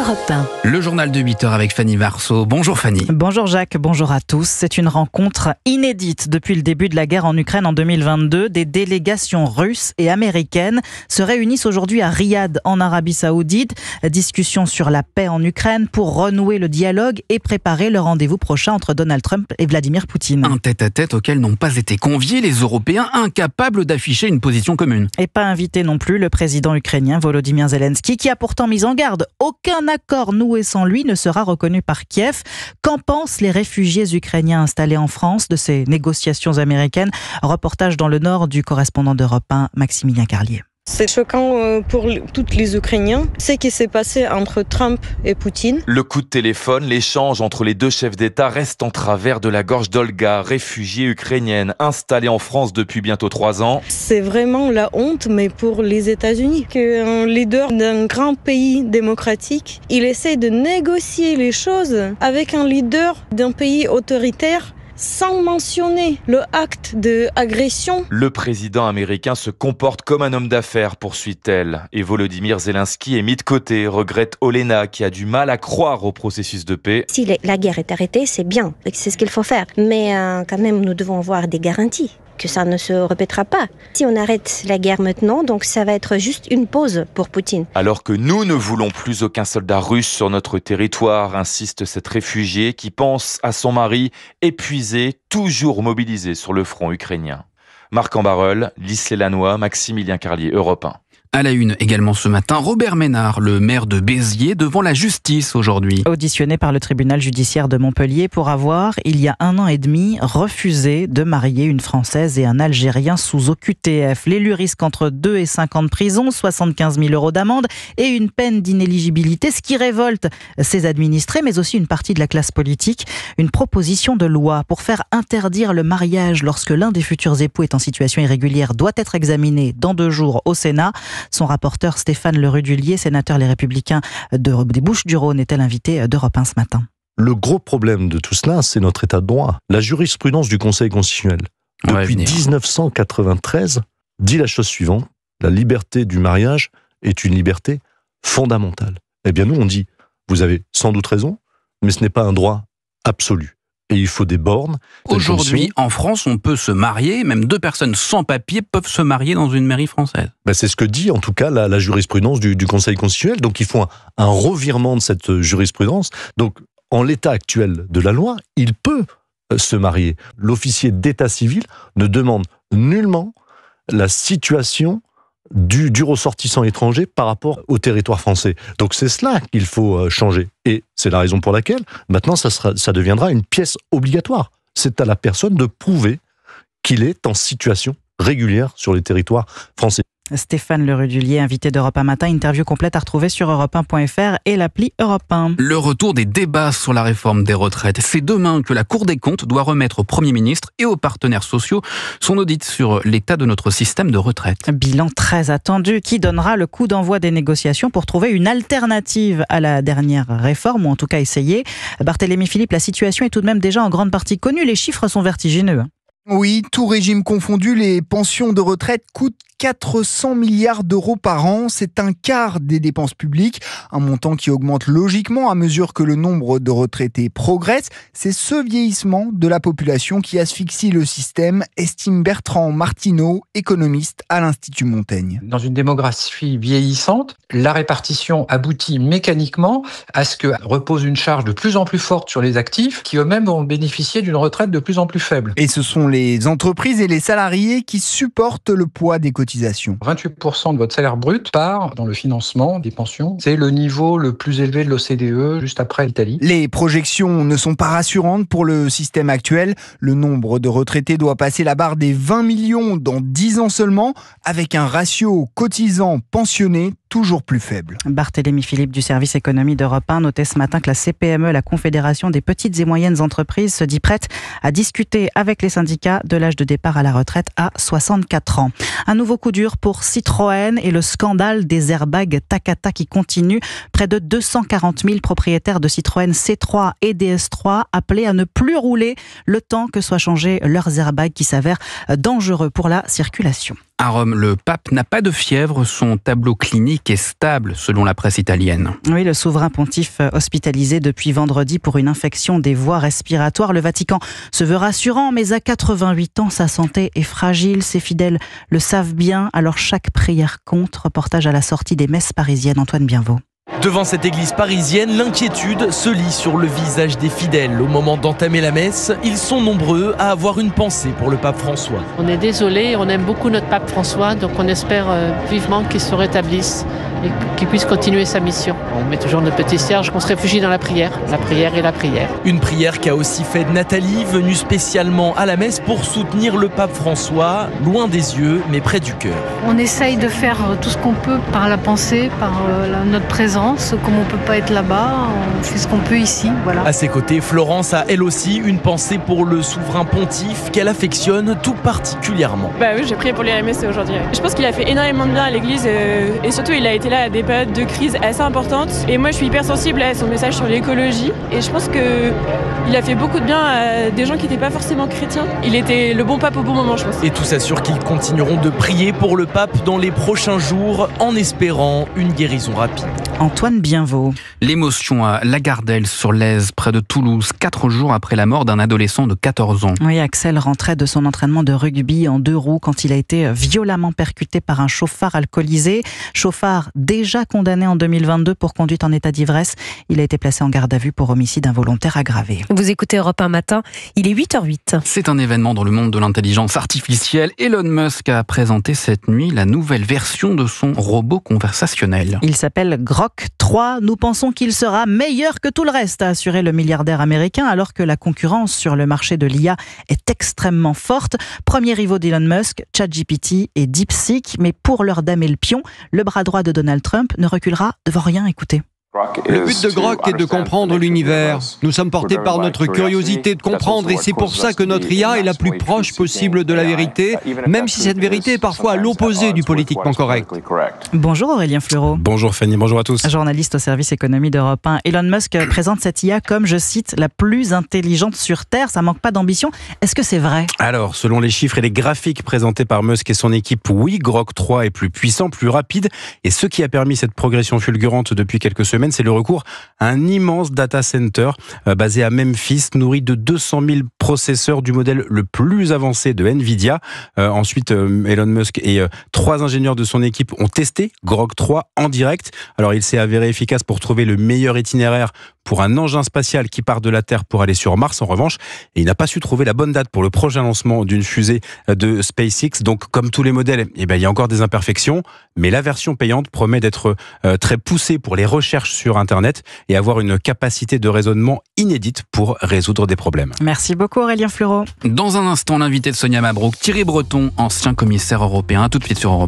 Europe 1. Le journal de 8h avec Fanny Marceau. Bonjour Fanny. Bonjour Jacques, bonjour à tous. C'est une rencontre inédite depuis le début de la guerre en Ukraine en 2022. Des délégations russes et américaines se réunissent aujourd'hui à Riyad en Arabie Saoudite. Discussion sur la paix en Ukraine pour renouer le dialogue et préparer le rendez-vous prochain entre Donald Trump et Vladimir Poutine. Un tête-à-tête auquel n'ont pas été conviés les Européens, incapables d'afficher une position commune. Et pas invité non plus le président ukrainien Volodymyr Zelensky, qui a pourtant mis en garde. Aucun accord noué sans lui ne sera reconnu par Kiev. Qu'en pensent les réfugiés ukrainiens installés en France de ces négociations américaines? Reportage dans le Nord du correspondant d'Europe 1, Maximilien Carlier. C'est choquant pour tous les Ukrainiens, ce qui s'est passé entre Trump et Poutine. Le coup de téléphone, l'échange entre les deux chefs d'État reste en travers de la gorge d'Olga, réfugiée ukrainienne installée en France depuis bientôt 3 ans. C'est vraiment la honte, mais pour les États-Unis, qu'un leader d'un grand pays démocratique, il essaie de négocier les choses avec un leader d'un pays autoritaire, sans mentionner le acte d'agression. Le président américain se comporte comme un homme d'affaires, poursuit-elle. Et Volodymyr Zelensky est mis de côté, regrette Olena, qui a du mal à croire au processus de paix. Si la guerre est arrêtée, c'est bien, c'est ce qu'il faut faire. Mais quand même, nous devons avoir des garanties que ça ne se répétera pas. Si on arrête la guerre maintenant, donc ça va être juste une pause pour Poutine. Alors que nous ne voulons plus aucun soldat russe sur notre territoire, insiste cette réfugiée qui pense à son mari épuisé, toujours mobilisé sur le front ukrainien. Marc Ambarel, Lys Lélannois, Maximilien Carlier, Europe 1. À la une également ce matin, Robert Ménard, le maire de Béziers, devant la justice aujourd'hui. Auditionné par le tribunal judiciaire de Montpellier pour avoir, il y a 1 an et demi, refusé de marier une Française et un Algérien sous OQTF. L'élu risque entre 2 et 5 ans de prison, 75 000 € d'amende et une peine d'inéligibilité, ce qui révolte ses administrés, mais aussi une partie de la classe politique. Une proposition de loi pour faire interdire le mariage lorsque l'un des futurs époux est en situation irrégulière doit être examinée dans 2 jours au Sénat. Son rapporteur Stéphane Le Rudulier, sénateur Les Républicains des Bouches-du-Rhône, était l'invité d'Europe 1 ce matin. Le gros problème de tout cela, c'est notre état de droit. La jurisprudence du Conseil constitutionnel, depuis 1993, dit la chose suivante: la liberté du mariage est une liberté fondamentale. Eh bien nous, on dit, vous avez sans doute raison, mais ce n'est pas un droit absolu. Et il faut des bornes. Aujourd'hui, en France, on peut se marier, même 2 personnes sans papier peuvent se marier dans une mairie française. C'est ce que dit en tout cas la jurisprudence du Conseil constitutionnel. Donc il faut un revirement de cette jurisprudence. Donc en l'état actuel de la loi, il peut se marier. L'officier d'état civil ne demande nullement la situation du ressortissant étranger par rapport au territoire français. Donc c'est cela qu'il faut changer. Et c'est la raison pour laquelle, maintenant, ça deviendra une pièce obligatoire. C'est à la personne de prouver qu'il est en situation régulière sur les territoires français. Stéphane Le Rudulier, invité d'Europe 1 Matin. Interview complète à retrouver sur europe1.fr et l'appli Europe 1. Le retour des débats sur la réforme des retraites. C'est demain que la Cour des comptes doit remettre au Premier ministre et aux partenaires sociaux son audit sur l'état de notre système de retraite. Bilan très attendu qui donnera le coup d'envoi des négociations pour trouver une alternative à la dernière réforme, ou en tout cas essayer. Barthélémy Philippe, la situation est tout de même déjà en grande partie connue. Les chiffres sont vertigineux. Oui, tout régime confondu, les pensions de retraite coûtent 400 milliards d'euros par an. C'est un quart des dépenses publiques, un montant qui augmente logiquement à mesure que le nombre de retraités progresse. C'est ce vieillissement de la population qui asphyxie le système, estime Bertrand Martineau, économiste à l'Institut Montaigne. Dans une démographie vieillissante, la répartition aboutit mécaniquement à ce que repose une charge de plus en plus forte sur les actifs qui eux-mêmes vont bénéficier d'une retraite de plus en plus faible. Et ce sont les entreprises et les salariés qui supportent le poids des cotisations. 28% de votre salaire brut part dans le financement des pensions. C'est le niveau le plus élevé de l'OCDE, juste après l'Italie. Les projections ne sont pas rassurantes pour le système actuel. Le nombre de retraités doit passer la barre des 20 millions dans 10 ans seulement, avec un ratio cotisants-pensionnés toujours plus faible. Barthélémy Philippe du service économie d'Europe 1 notait ce matin que la CPME, la Confédération des petites et moyennes entreprises, se dit prête à discuter avec les syndicats de l'âge de départ à la retraite à 64 ans. Un nouveau coup dur pour Citroën et le scandale des airbags Takata qui continue. Près de 240 000 propriétaires de Citroën C3 et DS3 appelés à ne plus rouler le temps que soient changés leurs airbags qui s'avèrent dangereux pour la circulation. À Rome, le pape n'a pas de fièvre. Son tableau clinique est stable, selon la presse italienne. Oui, le souverain pontife hospitalisé depuis vendredi pour une infection des voies respiratoires. Le Vatican se veut rassurant, mais à 88 ans, sa santé est fragile. Ses fidèles le savent bien, alors chaque prière compte. Reportage à la sortie des messes parisiennes, Antoine Bienvaux. Devant cette église parisienne, l'inquiétude se lit sur le visage des fidèles. Au moment d'entamer la messe, ils sont nombreux à avoir une pensée pour le pape François. On est désolé, on aime beaucoup notre pape François, donc on espère vivement qu'il se rétablisse et qu'il puisse continuer sa mission. On met toujours notre petit cierge, qu'on se réfugie dans la prière et la prière. Une prière qu'a aussi faite Nathalie, venue spécialement à la messe pour soutenir le pape François, loin des yeux mais près du cœur. On essaye de faire tout ce qu'on peut par la pensée, par notre présence. Comme on ne peut pas être là-bas, on fait ce qu'on peut ici. Voilà. À ses côtés, Florence a elle aussi une pensée pour le souverain pontife qu'elle affectionne tout particulièrement. Oui, j'ai prié pour lui à la messe aujourd'hui. Je pense qu'il a fait énormément de bien à l'église et surtout il a été là à des périodes de crise assez importantes. Et moi je suis hyper sensible à son message sur l'écologie et je pense qu'il a fait beaucoup de bien à des gens qui n'étaient pas forcément chrétiens. Il était le bon pape au bon moment, je pense. Et tout s'assure qu'ils continueront de prier pour le pape dans les prochains jours en espérant une guérison rapide. Antoine Bienvaux. L'émotion à Lagardelle sur l'Aise, près de Toulouse, 4 jours après la mort d'un adolescent de 14 ans. Oui, Axel rentrait de son entraînement de rugby en 2 roues quand il a été violemment percuté par un chauffard alcoolisé. Chauffard déjà condamné en 2022 pour conduite en état d'ivresse. Il a été placé en garde à vue pour homicide involontaire aggravé. Vous écoutez Europe 1 matin, il est 8h08. C'est un événement dans le monde de l'intelligence artificielle. Elon Musk a présenté cette nuit la nouvelle version de son robot conversationnel. Il s'appelle Grok 3. Nous pensons qu'il sera meilleur que tout le reste, a assuré le milliardaire américain, alors que la concurrence sur le marché de l'IA est extrêmement forte. Premier rivaux d'Elon Musk, ChatGPT et DeepSeek. Mais pour leur damer le pion, le bras droit de Donald Trump ne reculera devant rien. Écoutez. Le but de Grok est de comprendre l'univers. Nous sommes portés par notre curiosité de comprendre et c'est pour ça que notre IA est la plus proche possible de la vérité, même si cette vérité est parfois à l'opposé du politiquement correct. Bonjour Aurélien Fleureau. Bonjour Fanny, bonjour à tous. Journaliste au service économie d'Europe 1. Elon Musk présente cette IA comme, je cite, la plus intelligente sur Terre. Ça manque pas d'ambition. Est-ce que c'est vrai ? Alors, selon les chiffres et les graphiques présentés par Musk et son équipe, oui, Grok 3 est plus puissant, plus rapide. Et ce qui a permis cette progression fulgurante depuis quelques semaines, c'est le recours à un immense data center basé à Memphis, nourri de 200 000 processeurs du modèle le plus avancé de Nvidia. Ensuite, Elon Musk et 3 ingénieurs de son équipe ont testé Grok 3 en direct. Alors, il s'est avéré efficace pour trouver le meilleur itinéraire pour un engin spatial qui part de la Terre pour aller sur Mars. En revanche, il n'a pas su trouver la bonne date pour le prochain lancement d'une fusée de SpaceX. Donc, comme tous les modèles, il y a encore des imperfections, mais la version payante promet d'être très poussée pour les recherches sur Internet et avoir une capacité de raisonnement inédite pour résoudre des problèmes. Merci beaucoup Aurélien Fleureau. Dans un instant, l'invité de Sonia Mabrouk, Thierry Breton, ancien commissaire européen. À tout de suite sur Europe.